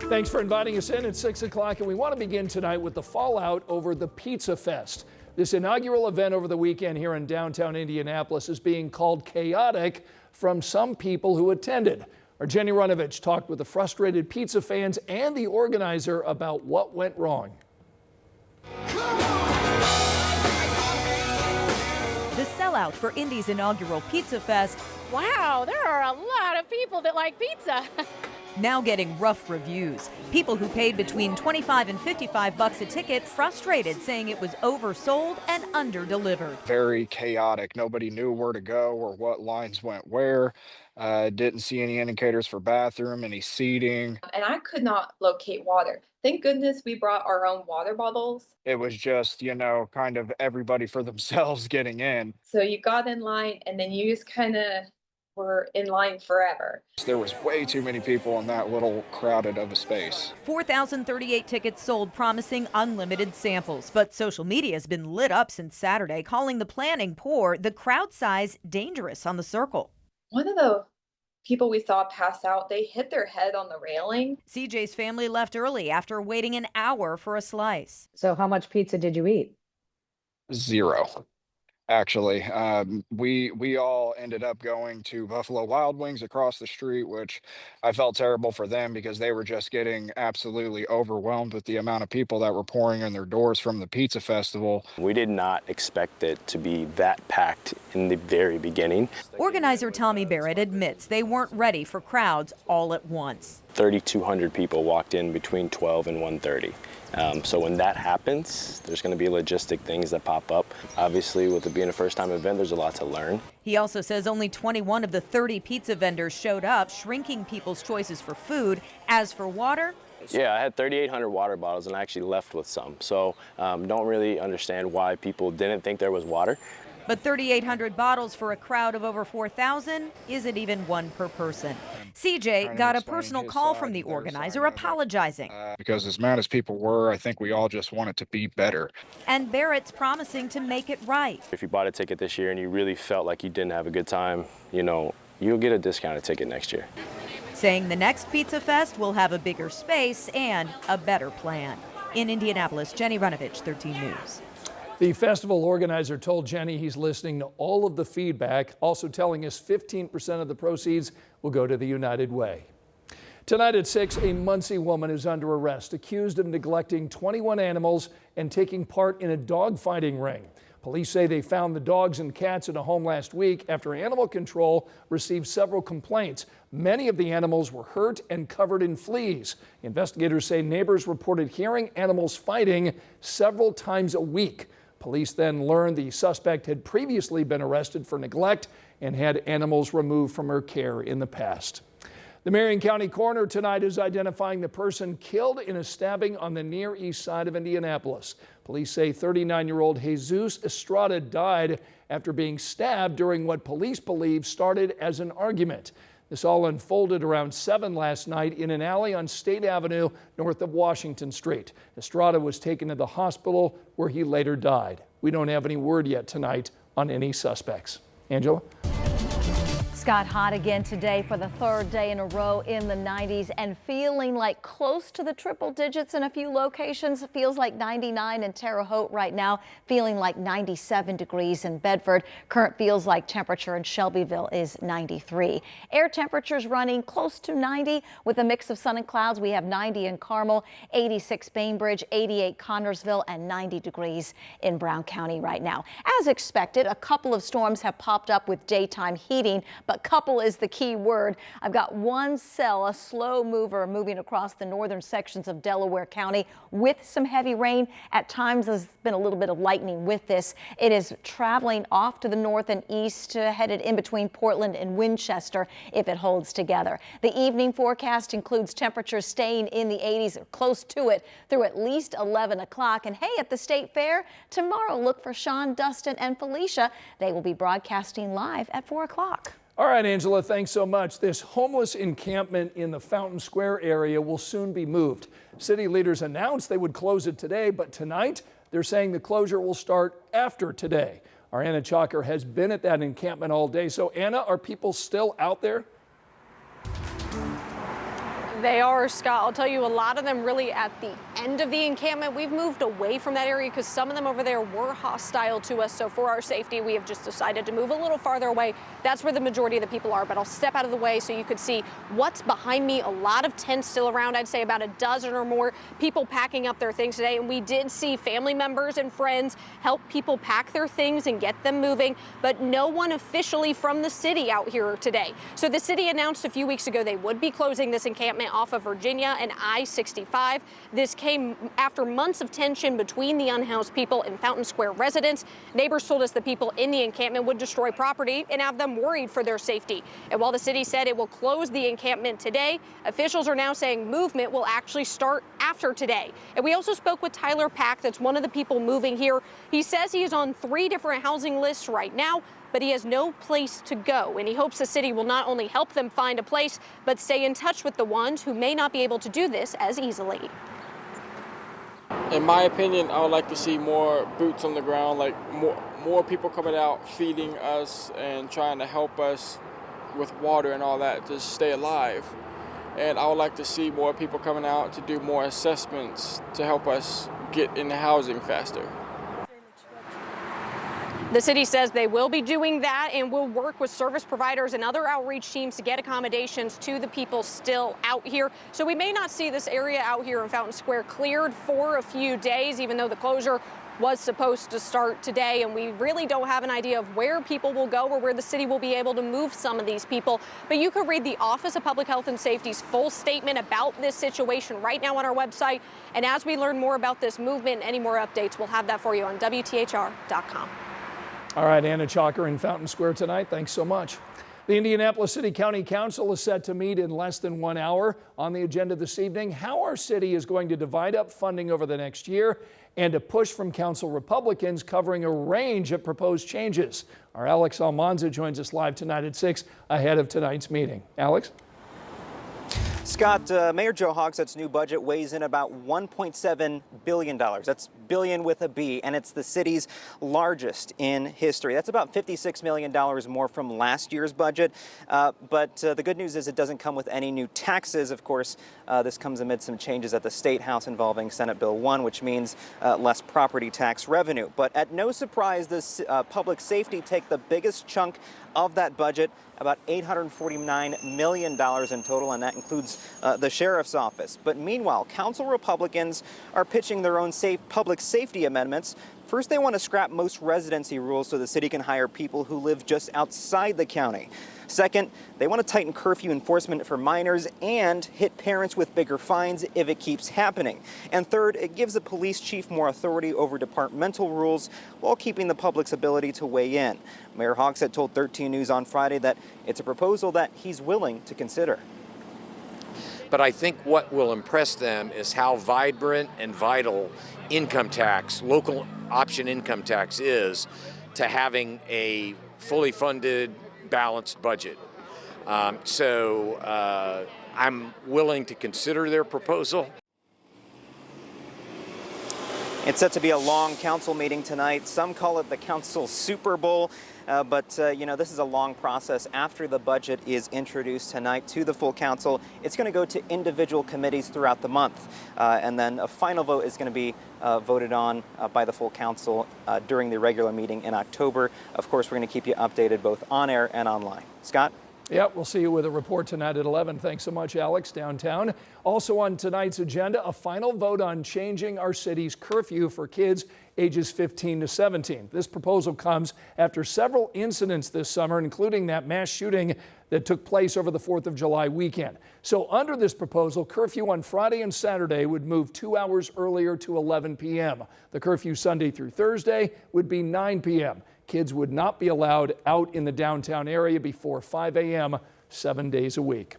Thanks for inviting us in at 6 o'clock, and we want to begin tonight with the fallout over the Pizza Fest. This inaugural event over the weekend here in downtown Indianapolis is being called chaotic from some people who attended. Our Jenny Runovich talked with the frustrated pizza fans and the organizer about what went wrong. The sellout for Indy's inaugural Pizza Fest. Wow, there are a lot of people that like pizza. Now getting rough reviews. People who paid between $25 and $55 a ticket frustrated, saying it was oversold and underdelivered. Very chaotic. Nobody knew where to go or what lines went where. Didn't see any indicators for bathroom, any seating. And I could not locate water. Thank goodness we brought our own water bottles. It was just, kind of everybody for themselves getting in. So you got in line and then you just kind of were in line forever. There was way too many people in that little crowded of a space. 4,038 tickets sold, promising unlimited samples. But social media has been lit up since Saturday, calling the planning poor, the crowd size dangerous on the circle. One of the people we saw pass out, they hit their head on the railing. CJ's family left early after waiting an hour for a slice. So how much pizza did you eat? 0. Actually, we all ended up going to Buffalo Wild Wings across the street, which I felt terrible for them because they were just getting absolutely overwhelmed with the amount of people that were pouring in their doors from the pizza festival. We did not expect it to be that packed in the very beginning. Organizer Tommy Barrett admits they weren't ready for crowds all at once. 3,200 people walked in between 12 and 1:30. So when that happens, there's going to be logistic things that pop up. Obviously, with it being a first-time event, there's a lot to learn. He also says only 21 of the 30 pizza vendors showed up, shrinking people's choices for food. As for water, yeah, I had 3,800 water bottles and I actually left with some. So don't really understand why people didn't think there was water. But 3,800 bottles for a crowd of over 4,000 isn't even one per person. CJ got a personal call from the organizer apologizing. Because as mad as people were, I think we all just want it to be better. And Barrett's promising to make it right. If you bought a ticket this year and you really felt like you didn't have a good time, you'll get a discounted ticket next year. Saying the next Pizza Fest will have a bigger space and a better plan. In Indianapolis, Jenny Runovich, 13 News. The festival organizer told Jenny he's listening to all of the feedback, also telling us 15% of the proceeds will go to the United Way. Tonight at 6, a Muncie woman is under arrest, accused of neglecting 21 animals and taking part in a dogfighting ring. Police say they found the dogs and cats in a home last week after animal control received several complaints. Many of the animals were hurt and covered in fleas. Investigators say neighbors reported hearing animals fighting several times a week. Police then learned the suspect had previously been arrested for neglect and had animals removed from her care in the past. The Marion County coroner tonight is identifying the person killed in a stabbing on the Near East Side of Indianapolis. Police say 39-year-old Jesus Estrada died after being stabbed during what police believe started as an argument. This all unfolded around 7 last night in an alley on State Avenue north of Washington Street. Estrada was taken to the hospital where he later died. We don't have any word yet tonight on any suspects. Angela? Scott, hot again today for the third day in a row in the 90s and feeling like close to the triple digits in a few locations. It feels like 99 in Terre Haute right now, feeling like 97 degrees in Bedford. Current feels like temperature in Shelbyville is 93. Air temperatures running close to 90 with a mix of sun and clouds. We have 90 in Carmel, 86 Bainbridge, 88 Connersville, and 90 degrees in Brown County right now. As expected, a couple of storms have popped up with daytime heating, but couple is the key word. I've got one cell, a slow mover moving across the northern sections of Delaware County with some heavy rain. At times there's been a little bit of lightning with this. It is traveling off to the north and east, headed in between Portland and Winchester if it holds together. The evening forecast includes temperatures staying in the 80s or close to it through at least 11 o'clock. And hey, at the State Fair tomorrow, look for Sean, Dustin, and Felicia. They will be broadcasting live at 4 o'clock. All right, Angela, thanks so much. This homeless encampment in the Fountain Square area will soon be moved. City leaders announced they would close it today, but tonight they're saying the closure will start after today. Our Anna Chalker has been at that encampment all day. So, Anna, are people still out there? They are, Scott. I'll tell you, a lot of them really at the end of the encampment. We've moved away from that area because some of them over there were hostile to us. So for our safety, we have just decided to move a little farther away. That's where the majority of the people are. But I'll step out of the way so you could see what's behind me. A lot of tents still around. I'd say about a dozen or more people packing up their things today. And we did see family members and friends help people pack their things and get them moving. But no one officially from the city out here today. So the city announced a few weeks ago they would be closing this encampment off of Virginia and I-65. This came after months of tension between the unhoused people and Fountain Square residents. Neighbors told us the people in the encampment would destroy property and have them worried for their safety. And while the city said it will close the encampment today, officials are now saying movement will actually start after today. And we also spoke with Tyler Pack, that's one of the people moving here. He says he is on 3 different housing lists right now, but he has no place to go, and he hopes the city will not only help them find a place, but stay in touch with the ones who may not be able to do this as easily. In my opinion, I would like to see more boots on the ground, like more people coming out, feeding us and trying to help us with water and all that to stay alive. And I would like to see more people coming out to do more assessments to help us get into housing faster. The city says they will be doing that and will work with service providers and other outreach teams to get accommodations to the people still out here. So we may not see this area out here in Fountain Square cleared for a few days, even though the closure was supposed to start today, and we really don't have an idea of where people will go or where the city will be able to move some of these people. But you can read the Office of Public Health and Safety's full statement about this situation right now on our website. And as we learn more about this movement and any more updates, we'll have that for you on WTHR.com. All right, Anna Chalker in Fountain Square tonight. Thanks so much. The Indianapolis City County Council is set to meet in less than 1 hour. On the agenda this evening, how our city is going to divide up funding over the next year and a push from council Republicans covering a range of proposed changes. Our Alex Almanza joins us live tonight at 6 ahead of tonight's meeting. Alex? Scott, Mayor Joe Hogsett's new budget weighs in about $1.7 billion. That's billion with a B, and it's the city's largest in history. That's about $56 million more from last year's budget. But the good news is it doesn't come with any new taxes. Of course, this comes amid some changes at the State House involving Senate Bill 1, which means less property tax revenue. But at no surprise, does public safety take the biggest chunk of that budget, about $849 million in total, and that includes the sheriff's office. But meanwhile, council Republicans are pitching their own public safety amendments. First, they want to scrap most residency rules so the city can hire people who live just outside the county. Second, they want to tighten curfew enforcement for minors and hit parents with bigger fines if it keeps happening. And third, it gives the police chief more authority over departmental rules while keeping the public's ability to weigh in. Mayor Hogsett told 13 News on Friday that it's a proposal that he's willing to consider. But I think what will impress them is how vibrant and vital income tax, local option income tax is to having a fully funded, balanced budget. So I'm willing to consider their proposal. It's set to be a long council meeting tonight. Some call it the council Super Bowl. But this is a long process. After the budget is introduced tonight to the full council, it's going to go to individual committees throughout the month. And then a final vote is going to be voted on by the full council during the regular meeting in October. Of course, we're going to keep you updated both on air and online. Scott? Yeah, we'll see you with a report tonight at 11. Thanks so much, Alex, downtown. Also on tonight's agenda, a final vote on changing our city's curfew for kids ages 15 to 17. This proposal comes after several incidents this summer, including that mass shooting that took place over the 4th of July weekend. So under this proposal, curfew on Friday and Saturday would move 2 hours earlier to 11 p.m. The curfew Sunday through Thursday would be 9 p.m. Kids would not be allowed out in the downtown area before 5 a.m. 7 days a week.